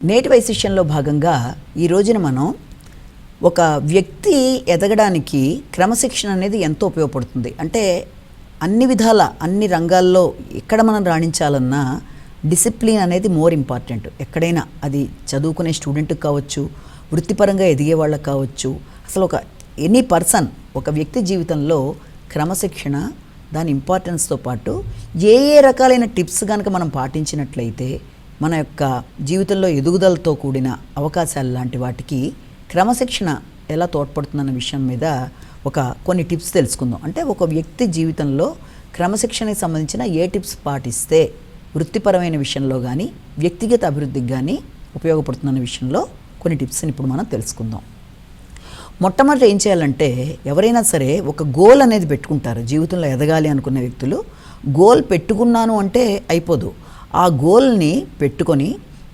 నేటి వైశిష్యంలో భాగంగా ఈ రోజున మనం ఒక వ్యక్తి ఎదగడానికి క్రమశిక్షణ అనేది ఎంతో ఉపయోగపడుతుంది. అంటే అన్ని విధాల అన్ని రంగాల్లో ఎక్కడ మనం రాణించాలన్నా డిసిప్లిన్ అనేది మోర్ ఇంపార్టెంట్. ఎక్కడైనా అది చదువుకునే స్టూడెంట్కి కావచ్చు, వృత్తిపరంగా ఎదిగే వాళ్ళకి కావచ్చు, అసలు ఒక ఎనీ పర్సన్ ఒక వ్యక్తి జీవితంలో క్రమశిక్షణ దాని ఇంపార్టెన్స్తో పాటు ఏ రకాలైన టిప్స్ కనుక మనం పాటించినట్లయితే మన యొక్క జీవితంలో ఎదుగుదలతో కూడిన అవకాశాలు లాంటి వాటికి క్రమశిక్షణ ఎలా తోడ్పడుతుందన్న విషయం మీద కొన్ని టిప్స్ తెలుసుకుందాం. అంటే ఒక వ్యక్తి జీవితంలో క్రమశిక్షణకి సంబంధించిన ఏ టిప్స్ పాటిస్తే వృత్తిపరమైన విషయంలో కానీ వ్యక్తిగత అభివృద్ధికి కానీ ఉపయోగపడుతుందన్న విషయంలో కొన్ని టిప్స్ని ఇప్పుడు మనం తెలుసుకుందాం. మొట్టమొదటి ఏం చేయాలంటే, ఎవరైనా సరే ఒక గోల్ అనేది పెట్టుకుంటారు. జీవితంలో ఎదగాలి అనుకునే వ్యక్తులు గోల్ పెట్టుకున్నాను అంటే అయిపోదు. ఆ గోల్ని పెట్టుకొని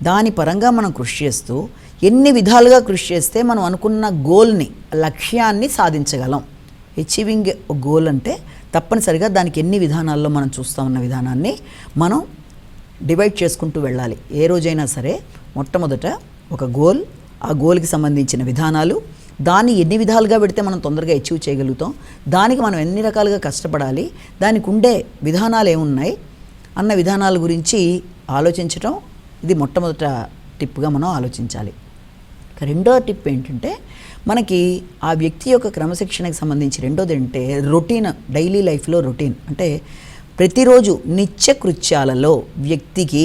దాని పరంగా మనం కృషి చేస్తూ ఎన్ని విధాలుగా కృషి చేస్తే మనం అనుకున్న గోల్ని, లక్ష్యాన్ని సాధించగలం. అచీవింగ్ గోల్ అంటే తప్పనిసరిగా దానికి ఎన్ని విధానాల్లో మనం చూస్తూ ఉన్న విధానాన్ని మనం డివైడ్ చేసుకుంటూ వెళ్ళాలి. ఏ రోజైనా సరే మొట్టమొదట ఒక గోల్, ఆ గోల్కి సంబంధించిన విధానాలు, దాన్ని ఎన్ని విధాలుగా పెడితే మనం తొందరగా అచీవ్ చేయగలుగుతాం, దానికి మనం ఎన్ని రకాలుగా కష్టపడాలి, దానికి ఉండే విధానాలు ఏమున్నాయి అన్న విధానాల గురించి ఆలోచించడం ఇది మొట్టమొదట టిప్గా మనం ఆలోచించాలి. రెండో టిప్ ఏంటంటే, మనకి ఆ వ్యక్తి యొక్క క్రమశిక్షణకి సంబంధించి రెండోది అంటే రొటీన్, డైలీ లైఫ్లో రొటీన్. అంటే ప్రతిరోజు నిత్యకృత్యాలలో వ్యక్తికి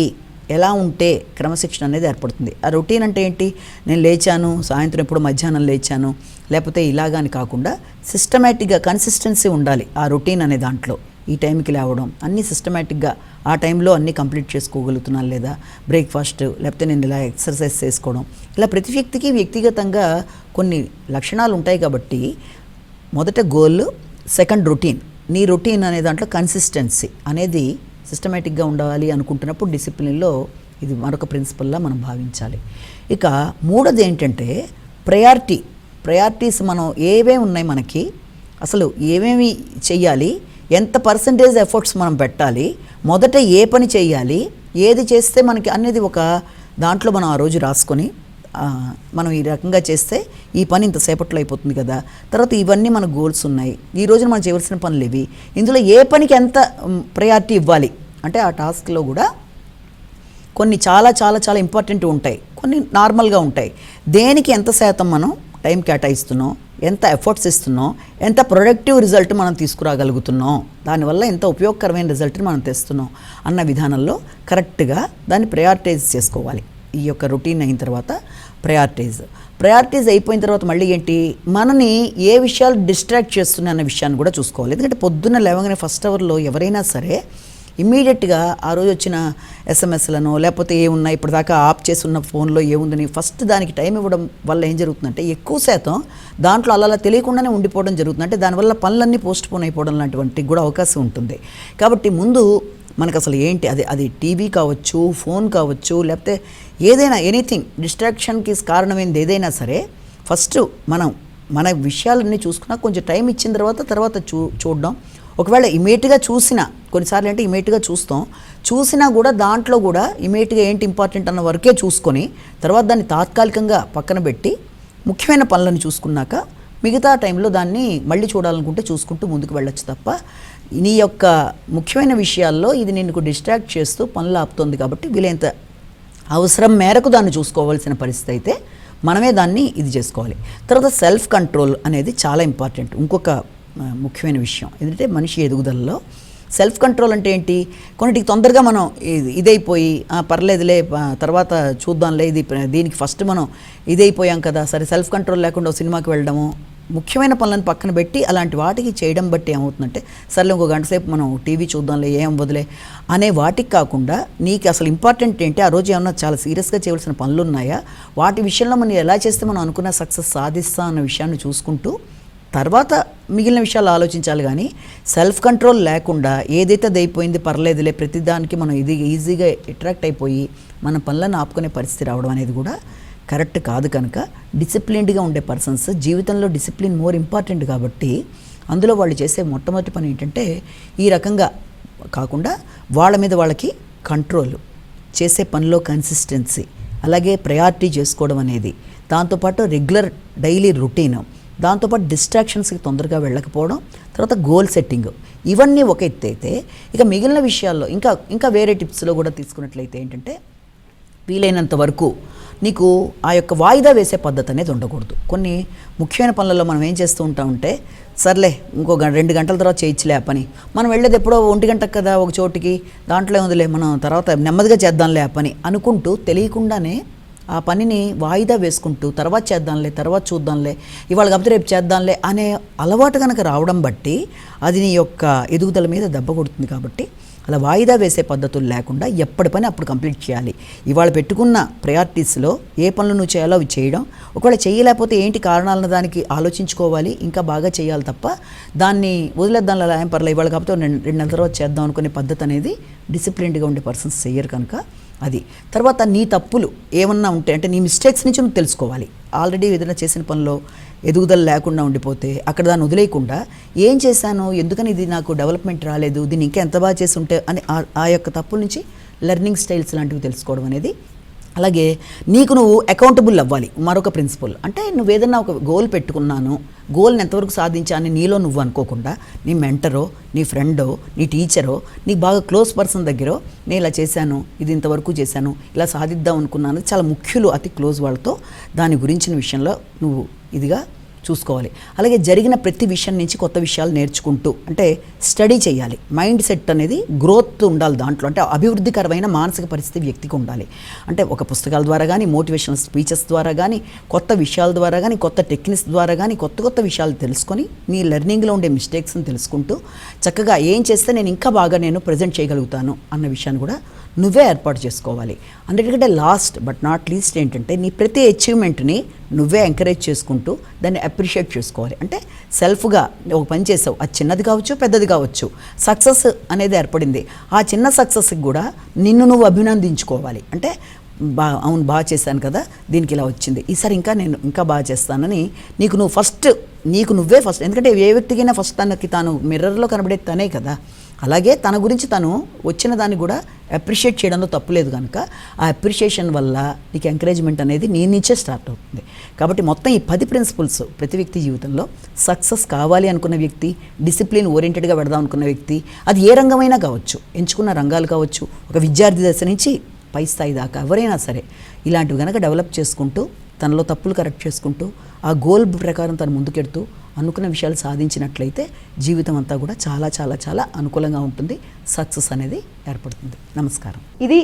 ఎలా ఉంటే క్రమశిక్షణ అనేది ఏర్పడుతుంది. ఆ రొటీన్ అంటే ఏంటి? నేను లేచాను, సాయంత్రం ఎప్పుడు మధ్యాహ్నం లేచాను, లేకపోతే ఇలాగాని కాకుండా సిస్టమేటిక్గా కన్సిస్టెన్సీ ఉండాలి ఆ రొటీన్ అనే దాంట్లో. ఈ టైంకి లేవడం, అన్నీ సిస్టమేటిక్గా ఆ టైంలో అన్నీ కంప్లీట్ చేసుకోగలుగుతున్నాను లేదా, బ్రేక్ఫాస్ట్, లేకపోతే నేను ఇలా ఎక్సర్సైజ్ చేసుకోవడం, ఇలా ప్రతి వ్యక్తికి వ్యక్తిగతంగా కొన్ని లక్షణాలు ఉంటాయి. కాబట్టి మొదట గోల్, సెకండ్ రొటీన్. నీ రొటీన్ అనే దాంట్లో కన్సిస్టెన్సీ అనేది సిస్టమేటిక్గా ఉండాలి అనుకుంటున్నప్పుడు డిసిప్లిన్లో ఇది మరొక ప్రిన్సిపల్లా మనం భావించాలి. ఇక మూడోది ఏంటంటే ప్రయారిటీస్. మనం ఏవేవి ఉన్నాయి మనకి, అసలు ఏమేమి చెయ్యాలి, ఎంత పర్సంటేజ్ ఎఫర్ట్స్ మనం పెట్టాలి, మొదట ఏ పని చేయాలి, ఏది చేస్తే మనకి అనేది ఒక దాంట్లో మనం ఆ రోజు రాసుకొని మనం ఈ రకంగా చేస్తే ఈ పని ఇంతసేపట్లో అయిపోతుంది కదా, తర్వాత ఇవన్నీ మన గోల్స్ ఉన్నాయి, ఈ రోజున మనం చేయవలసిన పనులు ఇవి, ఇందులో ఏ పనికి ఎంత ప్రయారిటీ ఇవ్వాలి అంటే ఆ టాస్క్లో కూడా కొన్ని చాలా చాలా చాలా ఇంపార్టెంట్ ఉంటాయి, కొన్ని నార్మల్గా ఉంటాయి. దేనికి ఎంత శాతం మనం టైం కేటాయిస్తున్నాం, ఎంత ఎఫర్ట్స్ ఇస్తున్నాం, ఎంత ప్రొడక్టివ్ రిజల్ట్ మనం తీసుకురాగలుగుతున్నాం, దానివల్ల ఎంత ఉపయోగకరమైన రిజల్ట్ని మనం తెస్తున్నాం అన్న విధానంలో కరెక్ట్గా దాన్ని ప్రయారిటైజ్ చేసుకోవాలి. ఈ యొక్క రొటీన్ అయిన తర్వాత ప్రయారిటైజ్ అయిపోయిన తర్వాత మళ్ళీ ఏంటి, మనని ఏ విషయాలు డిస్ట్రాక్ట్ చేస్తున్నాయి అన్న విషయాన్ని కూడా చూసుకోవాలి. ఎందుకంటే పొద్దున్న లేవగానే ఫస్ట్ అవర్లో ఎవరైనా సరే ఇమ్మీడియట్గా ఆ రోజు వచ్చిన ఎస్ఎంఎస్లను లేకపోతే ఏమున్నా ఇప్పటిదాకా ఆఫ్ చేసి ఉన్న ఫోన్లో ఏముందని ఫస్ట్ దానికి టైం ఇవ్వడం వల్ల ఏం జరుగుతుందంటే ఎక్కువ శాతం దాంట్లో అలా తెలియకుండానే ఉండిపోవడం జరుగుతుంది. అంటే దానివల్ల పనులన్నీ పోస్ట్పోన్ అయిపోవడం లాంటివంటికి కూడా అవకాశం ఉంటుంది. కాబట్టి ముందు మనకు అసలు ఏంటి, అది టీవీ కావచ్చు, ఫోన్ కావచ్చు, లేకపోతే ఏదైనా ఎనీథింగ్ డిస్ట్రాక్షన్కి కారణమైనది ఏదైనా సరే ఫస్ట్ మన విషయాలన్నీ చూసుకున్నా కొంచెం టైం ఇచ్చిన తర్వాత చూడడం. ఒకవేళ ఇమీడియట్గా చూసినా, కొన్నిసార్లు అంటే ఇమీడియట్గా చూసినా కూడా దాంట్లో కూడా ఇమీడియట్గా ఏంటి ఇంపార్టెంట్ అన్న వరకే చూసుకొని తర్వాత దాన్ని తాత్కాలికంగా పక్కన పెట్టి ముఖ్యమైన పనులను చూసుకున్నాక మిగతా టైంలో దాన్ని మళ్ళీ చూడాలనుకుంటే చూసుకుంటూ ముందుకు వెళ్ళొచ్చు తప్ప నీ యొక్క ముఖ్యమైన విషయాల్లో ఇది నిన్ను డిస్ట్రాక్ట్ చేస్తూ పనులు ఆపుతుంది. కాబట్టి వీలైనంత అవసరం మేరకు దాన్ని చూసుకోవాల్సిన పరిస్థితి అయితే మనమే దాన్ని ఇది చేసుకోవాలి. తర్వాత సెల్ఫ్ కంట్రోల్ అనేది చాలా ఇంపార్టెంట్. ఇంకొక ముఖ్యమైన విషయం ఏంటంటే మనిషి ఎదుగుదలలో సెల్ఫ్ కంట్రోల్ అంటే ఏంటి, కొన్నిటికి తొందరగా మనం ఇదైపోయి పర్లేదులే తర్వాత చూద్దాంలే, దీనికి ఫస్ట్ మనం ఇదైపోయాం కదా, సరే సెల్ఫ్ కంట్రోల్ లేకుండా సినిమాకి వెళ్ళడము, ముఖ్యమైన పనులను పక్కన పెట్టి అలాంటి వాటికి చేయడం బట్టి ఏమవుతుందంటే సర్లే ఇంకో గంట సేపు మనం టీవీ చూద్దాంలే, ఏం వదిలే అనే వాటికి కాకుండా నీకు అసలు ఇంపార్టెంట్ ఏంటి, ఆ రోజు ఏమన్నా చాలా సీరియస్గా చేయవలసిన పనులు ఉన్నాయా, వాటి విషయంలో మనం ఎలా చేస్తే మనం అనుకున్న సక్సెస్ సాధిస్తాం అన్న విషయాన్ని చూసుకుంటూ తర్వాత మిగిలిన విషయాలు ఆలోచించాలి. కానీ సెల్ఫ్ కంట్రోల్ లేకుండా ఏదైతే అది అయిపోయింది పర్లేదులే ప్రతిదానికి మనం ఇది ఈజీగా అట్రాక్ట్ అయిపోయి మన పనులను ఆపుకునే పరిస్థితి రావడం అనేది కూడా కరెక్ట్ కాదు. కనుక డిసిప్లిన్డ్గా ఉండే పర్సన్స్ జీవితంలో డిసిప్లిన్ మోర్ ఇంపార్టెంట్. కాబట్టి అందులో వాళ్ళు చేసే మొట్టమొదటి పని ఏంటంటే ఈ రకంగా కాకుండా వాళ్ళ మీద వాళ్ళకి కంట్రోల్, చేసే పనిలో కన్సిస్టెన్సీ, అలాగే ప్రయారిటీ చేసుకోవడం అనేది, దాంతోపాటు రెగ్యులర్ డైలీ రొటీను, దాంతోపాటు డిస్ట్రాక్షన్స్కి తొందరగా వెళ్ళకపోవడం, తర్వాత గోల్ సెట్టింగ్, ఇవన్నీ ఒక ఎత్తు అయితే ఇక మిగిలిన విషయాల్లో ఇంకా వేరే టిప్స్లో కూడా తీసుకున్నట్లయితే ఏంటంటే వీలైనంత వరకు నీకు ఆ యొక్క వాయిదా వేసే పద్ధతి అనేది ఉండకూడదు. కొన్ని ముఖ్యమైన పనులలో మనం ఏం చేస్తూ ఉంటామంటే సర్లే ఇంకో 2 గంటల తర్వాత చేయొచ్చులే ఆ పని, మనం వెళ్ళేది ఎప్పుడో 1 గంటకు కదా ఒక చోటికి, దాంట్లో ఉందిలే మనం తర్వాత నెమ్మదిగా చేద్దాంలే ఆ పని అనుకుంటూ తెలియకుండానే ఆ పనిని వాయిదా వేసుకుంటూ తర్వాత చేద్దాంలే, తర్వాత చూద్దాంలే, ఇవాళ కాకపోతే రేపు చేద్దాంలే అనే అలవాటు కనుక రావడం బట్టి అది నీ యొక్క ఎదుగుదల మీద దెబ్బ కొడుతుంది. కాబట్టి అలా వాయిదా వేసే పద్ధతులు లేకుండా ఎప్పటి పని అప్పుడు కంప్లీట్ చేయాలి. ఇవాళ పెట్టుకున్న ప్రయారిటీస్లో ఏ పనులు నువ్వు చేయాలో అవి చేయడం, ఒకవేళ చేయలేకపోతే ఏంటి కారణాలను దానికి ఆలోచించుకోవాలి, ఇంకా బాగా చేయాలి తప్ప దాన్ని వదిలేద్దాం అలా ఏం పర్లేదు ఇవాళ కాకపోతే 2 నెలల తర్వాత చేద్దాం అనుకునే పద్ధతి అనేది డిసిప్లిన్డ్గా ఉండే పర్సన్స్ చెయ్యరు. కనుక అది తర్వాత నీ తప్పులు ఏమన్నా ఉంటే అంటే నీ మిస్టేక్స్ నుంచి నువ్వు తెలుసుకోవాలి. ఆల్రెడీ ఏదైనా చేసిన పనిలో ఎదుగుదల లేకుండా ఉండిపోతే అక్కడ దాన్ని వదిలేయకుండా ఏం చేశాను, ఎందుకని ఇది నాకు డెవలప్మెంట్ రాలేదు, దీన్ని ఇంకా ఎంత బాగా చేసి ఉంటే అని ఆ యొక్క తప్పుల నుంచి లెర్నింగ్ స్టైల్స్ లాంటివి తెలుసుకోవడం అనేది. అలాగే నీకు నువ్వు అకౌంటబుల్ అవ్వాలి. మరొక ప్రిన్సిపల్ అంటే నువ్వు ఏదన్నా ఒక గోల్ పెట్టుకున్నాను, గోల్ని ఎంతవరకు సాధించాలని నీలో నువ్వు అనుకోకుండా నీ మెంటరో, నీ ఫ్రెండో, నీ టీచరో, నీకు బాగా క్లోజ్ పర్సన్ దగ్గర నేను ఇలా చేశాను, ఇది ఇంతవరకు చేశాను, ఇలా సాధిద్దాం అనుకున్నాను, చాలా ముఖ్యులు అతి క్లోజ్ వాళ్ళతో దాని గురించిన విషయంలో నువ్వు ఇదిగా చూసుకోవాలి. అలాగే జరిగిన ప్రతి విషయం నుంచి కొత్త విషయాలు నేర్చుకుంటూ అంటే స్టడీ చేయాలి. మైండ్ సెట్ అనేది గ్రోత్ ఉండాలి దాంట్లో, అంటే అభివృద్ధికరమైన మానసిక పరిస్థితి వ్యక్తికి ఉండాలి. అంటే ఒక పుస్తకాల ద్వారా కానీ, మోటివేషనల్ స్పీచెస్ ద్వారా కానీ, కొత్త విషయాల ద్వారా కానీ, కొత్త టెక్నిక్స్ ద్వారా కానీ కొత్త విషయాలు తెలుసుకొని నీ లెర్నింగ్లో ఉండే మిస్టేక్స్ని తెలుసుకుంటూ చక్కగా ఏం చేస్తే నేను ఇంకా బాగా నేను ప్రజెంట్ చేయగలుగుతాను అన్న విషయాన్ని కూడా నువ్వే ఏర్పాటు చేసుకోవాలి. అన్నిటికంటే లాస్ట్ బట్ నాట్ లీస్ట్ ఏంటంటే నీ ప్రతి అచీవ్మెంట్ని నువ్వే ఎంకరేజ్ చేసుకుంటూ దాన్ని అప్రిషియేట్ చేసుకోవాలి. అంటే సెల్ఫ్గా ఒక పని చేసావు, అది చిన్నది కావచ్చు పెద్దది కావచ్చు, సక్సెస్ అనేది ఏర్పడింది, ఆ చిన్న సక్సెస్కి కూడా నిన్ను నువ్వు అభినందించుకోవాలి. అంటే అవును బాగా చేశాను కదా, దీనికి ఇలా వచ్చింది, ఈసారి నేను ఇంకా బాగా చేస్తానని నీకు నువ్వే ఫస్ట్. ఎందుకంటే ఏ వ్యక్తికైనా ఫస్ట్ తాను మిర్రర్లో కనబడేది తనే కదా, అలాగే తన గురించి తను వచ్చిన దాన్ని కూడా అప్రిషియేట్ చేయడంలో తప్పులేదు. కనుక ఆ అప్రిషియేషన్ వల్ల నీకు ఎంకరేజ్మెంట్ అనేది నీ నుంచే స్టార్ట్ అవుతుంది. కాబట్టి మొత్తం ఈ 10 ప్రిన్సిపల్స్ ప్రతి వ్యక్తి జీవితంలో సక్సెస్ కావాలి అనుకున్న వ్యక్తి, డిసిప్లిన్ ఓరియంటెడ్గా పెడదాం అనుకున్న వ్యక్తి, అది ఏ రంగమైనా కావచ్చు, ఎంచుకున్న రంగాలు కావచ్చు, ఒక విద్యార్థి దశ నుంచి పై స్థాయి దాకా ఎవరైనా సరే ఇలాంటివి కనుక డెవలప్ చేసుకుంటూ తనలో తప్పులు కరెక్ట్ చేసుకుంటూ ఆ గోల్ ప్రకారం తను ముందుకెడుతూ అనుకున్న విషయాలు సాధించినట్లయితే జీవితం అంతా కూడా చాలా చాలా చాలా అనుకూలంగా ఉంటుంది. సక్సెస్ అనేది ఏర్పడుతుంది. నమస్కారం. ఇది